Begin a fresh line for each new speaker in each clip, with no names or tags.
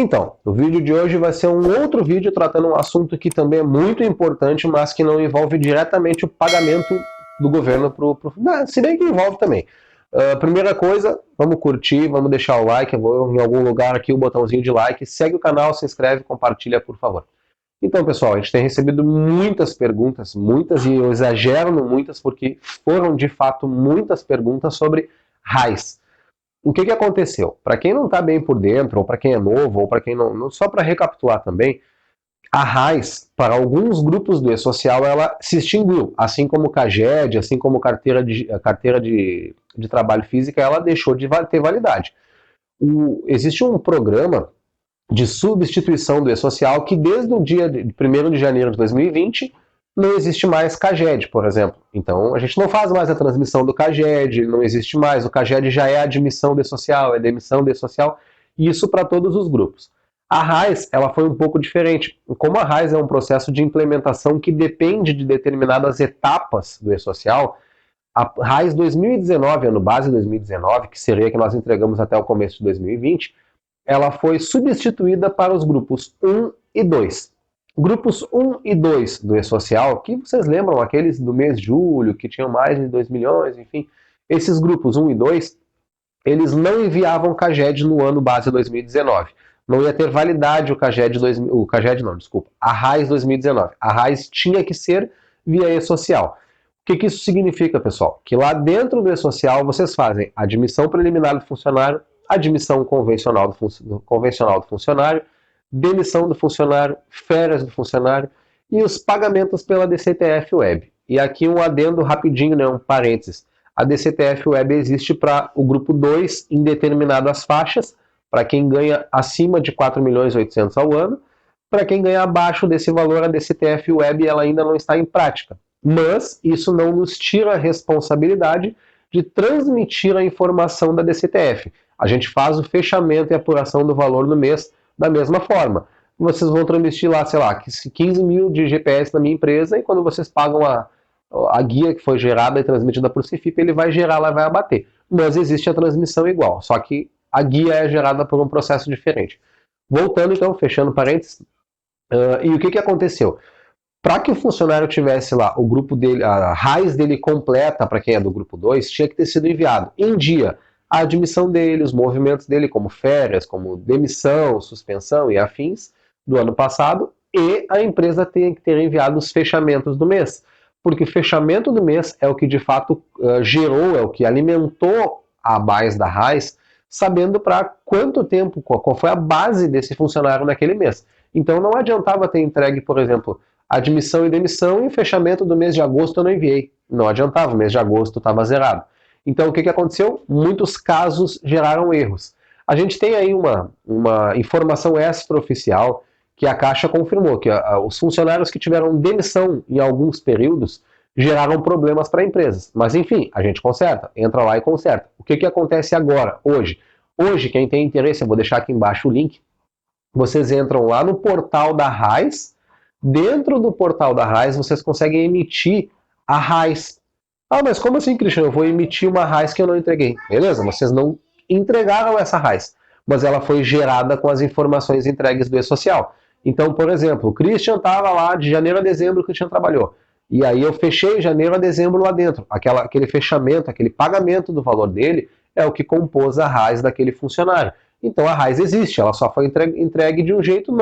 Então, o vídeo de hoje vai ser um outro vídeo tratando um assunto que também é muito importante, mas que não envolve diretamente o pagamento do governo se bem que envolve também. Primeira coisa, vamos curtir, vamos deixar o like, eu vou em algum lugar aqui o botãozinho de like, segue o canal, se inscreve, compartilha, por favor. Então, pessoal, a gente tem recebido muitas perguntas, muitas, e eu exagero no muitas porque foram de fato muitas perguntas sobre RAIs. O que aconteceu? Para quem não está bem por dentro, ou para quem é novo, ou para quem não. Só para recapitular também, a RAIs, para alguns grupos do E-Social, ela se extinguiu. Assim como o CAGED, assim como a carteira de trabalho física, ela deixou de ter validade. Existe um programa de substituição do E-Social que desde o dia 1º de janeiro de 2020 não existe mais CAGED, por exemplo. Então, a gente não faz mais a transmissão do CAGED, não existe mais. O CAGED já é admissão de social, é demissão de social, e isso para todos os grupos. A RAIs, ela foi um pouco diferente. Como a RAIs é um processo de implementação que depende de determinadas etapas do E-Social, a RAIs 2019, ano base 2019, que seria que nós entregamos até o começo de 2020, ela foi substituída para os grupos 1 e 2. Grupos 1 e 2 do E-Social, que vocês lembram, aqueles do mês de julho, que tinham mais de 2 milhões, enfim, esses grupos 1 e 2, eles não enviavam CAGED no ano base 2019. Não ia ter validade a RAIs 2019. A RAIs tinha que ser via E-Social. O que isso significa, pessoal? Que lá dentro do E-Social vocês fazem admissão preliminar do funcionário, admissão convencional do funcionário, demissão do funcionário, férias do funcionário e os pagamentos pela DCTF Web. E aqui um adendo rapidinho, né, um parênteses. A DCTF Web existe para o grupo 2 em determinadas faixas, para quem ganha acima de 4.800.000 ao ano. Para quem ganha abaixo desse valor, a DCTF Web ela ainda não está em prática. Mas isso não nos tira a responsabilidade de transmitir a informação da DCTF. A gente faz o fechamento e apuração do valor no mês da mesma forma. Vocês vão transmitir lá, sei lá, 15 mil de GPS na minha empresa, e quando vocês pagam a guia que foi gerada e transmitida por CIFIP, ele vai gerar lá e vai abater. Mas existe a transmissão igual, só que a guia é gerada por um processo diferente. Voltando então, fechando parênteses, e o que aconteceu? Para que o funcionário tivesse lá o grupo dele, a RAIs dele completa, para quem é do grupo 2, tinha que ter sido enviado em dia a admissão dele, os movimentos dele, como férias, como demissão, suspensão e afins, do ano passado, e a empresa tem que ter enviado os fechamentos do mês. Porque o fechamento do mês é o que de fato gerou, é o que alimentou a base da RAIs, sabendo para quanto tempo, qual foi a base desse funcionário naquele mês. Então não adiantava ter entregue, por exemplo, admissão e demissão, e o fechamento do mês de agosto eu não enviei. Não adiantava, o mês de agosto estava zerado. Então o que aconteceu? Muitos casos geraram erros. A gente tem aí uma informação extraoficial que a Caixa confirmou, que os funcionários que tiveram demissão em alguns períodos geraram problemas para empresas. Mas enfim, a gente conserta, entra lá e conserta. O que acontece agora, hoje? Hoje, quem tem interesse, eu vou deixar aqui embaixo o link, vocês entram lá no portal da RAIs. Dentro do portal da RAIs, vocês conseguem emitir a RAIs. Ah, mas como assim, Cristiano? Eu vou emitir uma RAIs que eu não entreguei. Beleza, vocês não entregaram essa RAIs, mas ela foi gerada com as informações entregues do E-Social. Então, por exemplo, o Christian estava lá de janeiro a dezembro, o Christian trabalhou. E aí eu fechei janeiro a dezembro lá dentro. Aquele fechamento, aquele pagamento do valor dele é o que compôs a RAIs daquele funcionário. Então a RAIs existe, ela só foi entregue de um jeito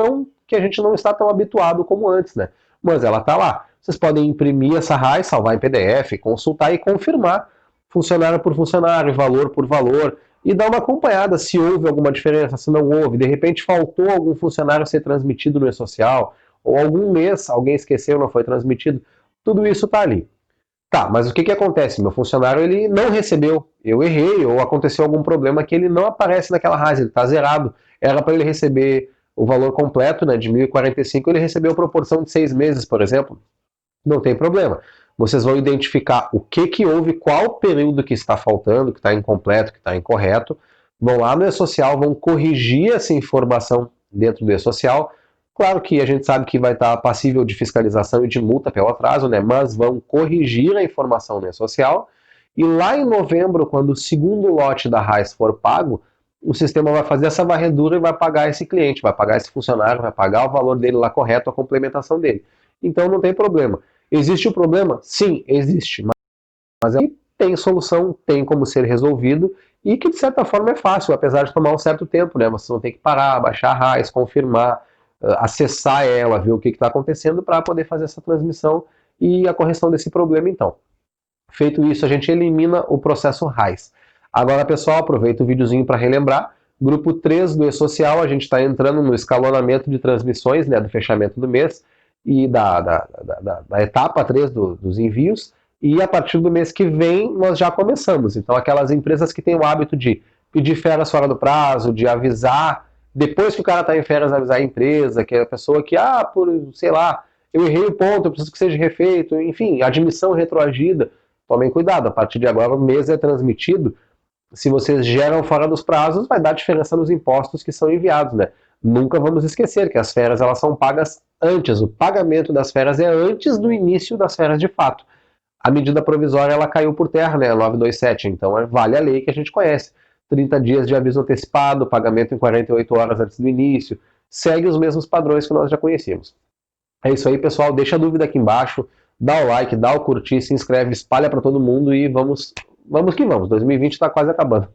que a gente não está tão habituado como antes, né? Mas ela está lá. Vocês podem imprimir essa RAIs, salvar em PDF, consultar e confirmar funcionário por funcionário, valor por valor, e dar uma acompanhada se houve alguma diferença, se não houve. De repente faltou algum funcionário ser transmitido no E-Social, ou algum mês alguém esqueceu, não foi transmitido. Tudo isso está ali. Tá, mas o que acontece? Meu funcionário ele não recebeu, eu errei, ou aconteceu algum problema que ele não aparece naquela RAIs, ele está zerado. Era para ele receber o valor completo, né, de 1.045, ele recebeu a proporção de 6 meses, por exemplo. Não tem problema. Vocês vão identificar o que houve, qual período que está faltando, que está incompleto, que está incorreto. Vão lá no E-Social, vão corrigir essa informação dentro do E-Social. Claro que a gente sabe que vai estar passível de fiscalização e de multa pelo atraso, né? Mas vão corrigir a informação no E-Social. E lá em novembro, quando o segundo lote da RAIs for pago, o sistema vai fazer essa varredura e vai pagar esse cliente, vai pagar esse funcionário, vai pagar o valor dele lá correto, a complementação dele. Então não tem problema. Existe o problema? Sim, existe. Mas tem solução, tem como ser resolvido e que de certa forma é fácil, apesar de tomar um certo tempo, né? Você não tem que parar, baixar a RAIS, confirmar, acessar ela, ver o que está acontecendo para poder fazer essa transmissão e a correção desse problema então. Feito isso, a gente elimina o processo RAIS. Agora, pessoal, aproveita o videozinho para relembrar. Grupo 3 do E-Social, a gente está entrando no escalonamento de transmissões, né, do fechamento do mês e da etapa 3 dos envios. E a partir do mês que vem, nós já começamos. Então, aquelas empresas que têm o hábito de pedir férias fora do prazo, de avisar, depois que o cara está em férias, avisar a empresa, que é a pessoa que, por, sei lá, eu errei o ponto, eu preciso que seja refeito, enfim, admissão retroagida. Tomem cuidado, a partir de agora o mês é transmitido. Se vocês geram fora dos prazos, vai dar diferença nos impostos que são enviados, né? Nunca vamos esquecer que as férias elas são pagas antes. O pagamento das férias é antes do início das férias de fato. A medida provisória ela caiu por terra, né? 927, então vale a lei que a gente conhece. 30 dias de aviso antecipado, pagamento em 48 horas antes do início. Segue os mesmos padrões que nós já conhecíamos. É isso aí, pessoal. Deixa a dúvida aqui embaixo. Dá o like, dá o curtir, se inscreve, espalha para todo mundo e vamos que vamos. 2020 está quase acabando.